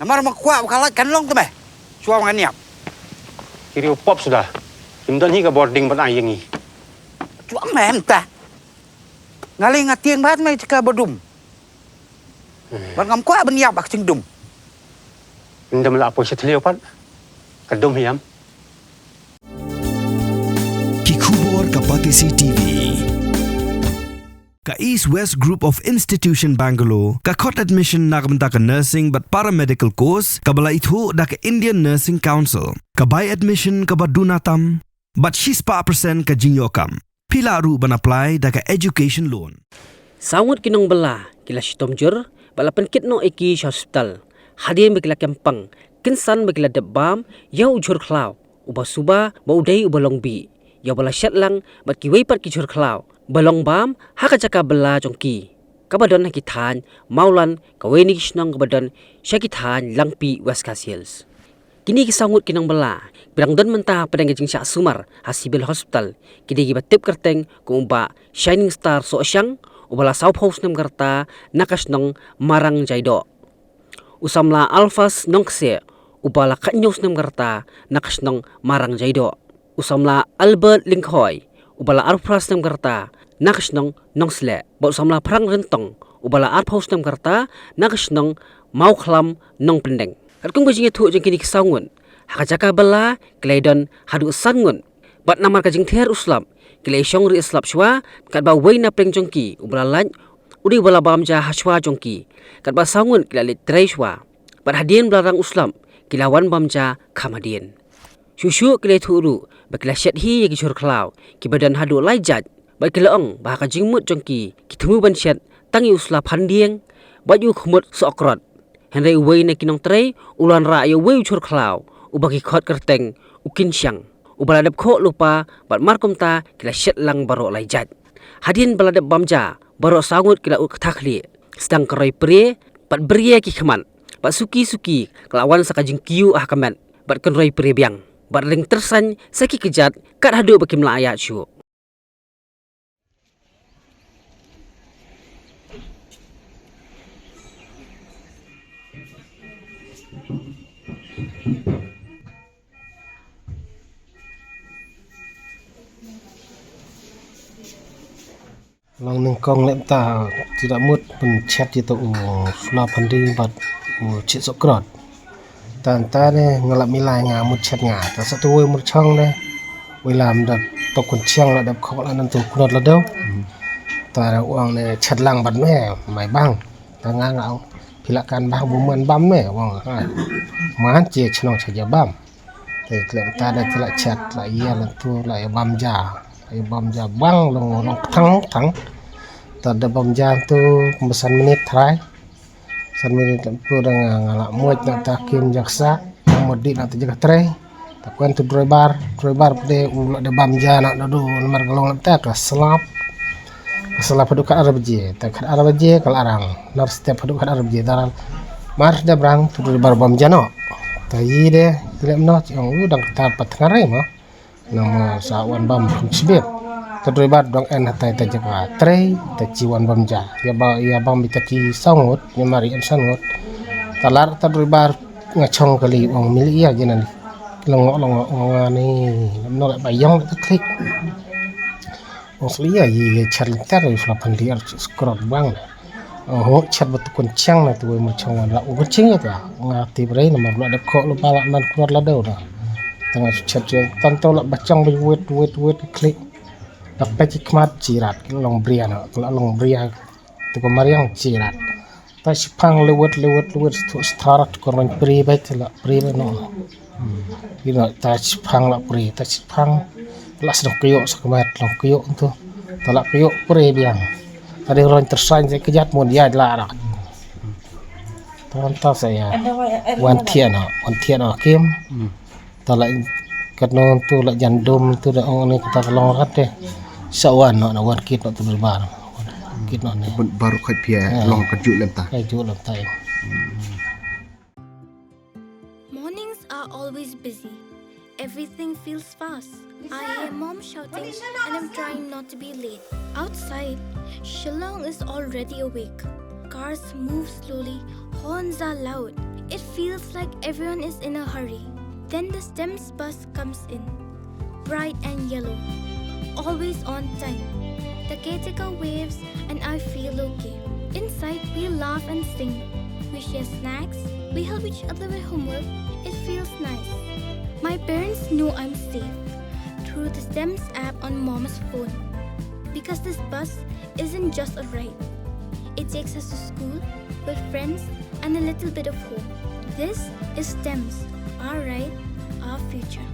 Namar makuat kalat kan long tu be. Suam kan niap. Kiri upop sudah. Kimdan hi ka boarding ban ayang hi. Chuang mem ta. Ngali ngatieng bat mai cika bodum. Ban ngam kuat ban niap bak cing dum. Indam la apo setliu pat. Kadum hiam. Kikubor Kapatisi TV. Ka East West Group of Institution Bangalore, ka khot admission na kabanta ka nursing but paramedical course, kabala itu da ka Indian Nursing Council, ka by admission ka badunatam, but 6% ka jinyokam. Pila ru ban apply da ka education loan. Sangut kinong bala, kila sitomjur, bala penkit no eki hospital. Hadiah begila kempang, kinsan begila debam, ya ujur klau, uba suba, ba udai uba longbi. Ya bala syat lang, bat kiwai pat kijur klau. Balong bam, haka jaka bela jongki. Kabadon hakitan, maulan, kaweni kisnong kabadon, syakitan langpi West Hills. Kini kisangut kinong bela, birang don mentah padang gajing syak sumar, hasibil hospital. Kini kiba tip kerteng, kung uba Shining Star so asyang, ubala South House nam karta, nakas nong marang jaido. Usamla Alfas nong kse, ubala Kanyos nam karta, nakas nong marang jaido. Usamla Albert Linkhoy, ubala Arpras nam karta, nakas nong sle. Ba usamla Prang Rentong, ubala Arphaus nam karta, nakas nong mau khlam nong pendeng. Kat kung bajing itu jeng kini kisangun, hakajaka bala, kelaidon hadu sangun. Bat namar kajing ter uslam, kelai syong ri islap shwa, kat ba wei na pleng jongki, ubala lanj, udi ubala bamja hashwa jongki. Kat ba sangun kila lit trai shwa. Bat hadian belarang uslam, kilawan bamja kamadien. Shushu kelai turu, bakila syat hi yagi syur klau, kibadan hadu lai jaj. Bat kilaong bahaka jingmut jongki, kitemu ban syat, tangi uslap handieng, bat yu khumut seokrot. Henry uwei na kinong tray, ulan ra ayo wei uchur klau, ubagi khot kerteng, ukin syang. Ubaladap ko lupa, bat markom ta kila syat lang baro lai jaj. Hadin baladap bamja, baro sangut kila takli, sedang keroy prie, bat beria ki keman, bat suki-suki, kelawan sakajing kiu kaman, bat keroy prie biang. Bat ring tersan, saki kejat, kat hadu baki melayat syuk. Lang neng kong lem ta tidak mut pen chat itu sula panding bat cit sokraт. Tan ta ne ngalap milai nga mut chat nga ta satu we mut chong ne. We lam dat to kun chiang la dap khok la nan tu kunot la deu. Ta ra uang ne chat lang bat me mai bang. Ta nga ngau pilakan bang buman bam me wong ha. Man che chnong chaja bam. Te lem ta da tla chat la iya la tu la bam ja. Ay bam ja bang long thang. Tada bam ja tu mesan menit try. San menit tu dengan ngalak muat nak takim jaksa, modi nak jaga tray. Takuan tu driver pada ulat ada bam ja nak nadu nomor galong nak tak selap. Selap padukan Arab je, tak Arab je kal arang. Nar setiap padukan Arab je daral. Mar dah berang tu driver bam ja no. Tayi deh, lem no yang udang kita patngarai mah. Nama sawan bam sibib. Terlibat dong en hatai tajaka tray tajiwan bamja ya bam bitaki sangut nyamari en sangut talar terlibat ngacong kali wong milik ya jenan longok ngani no bayang klik wong selia ye charliter flapan liar skrot bang oh chat betukun cang na tu macam la ucing ya ta ngati bre nomor lu ada kok lu palak nan keluar la deu dah tengah chat tanto la bacang wait klik tak peci kemat cirat long bria tu kemariang cirat tak sipang lewat tu starat korban pri baik la pri no ino tak sipang la pri tak sipang la sedang kuyuk sekemat long kuyuk tu talak kuyuk pri biang tadi orang tersain saya kejat mun dia adalah anak tanta saya wantian kim talak kerana tu la jandum tu dah orang ni kita kalau kat deh sawan nak wan kit nak tu berbar kit nak ni baru kat pia long kaju lem ta Mornings are always busy. Everything feels fast. I hear mom shouting and I'm trying not to be late. Outside, Shillong is already awake. Cars move slowly, horns are loud. It feels like everyone is in a hurry. Then the STEMS bus comes in, bright and yellow, always on time. The caretaker waves and I feel okay. Inside, we laugh and sing. We share snacks. We help each other with homework. It feels nice. My parents know I'm safe through the STEMS app on Mom's phone. Because this bus isn't just a ride. It takes us to school with friends and a little bit of hope. This is STEMS, our ride, our future.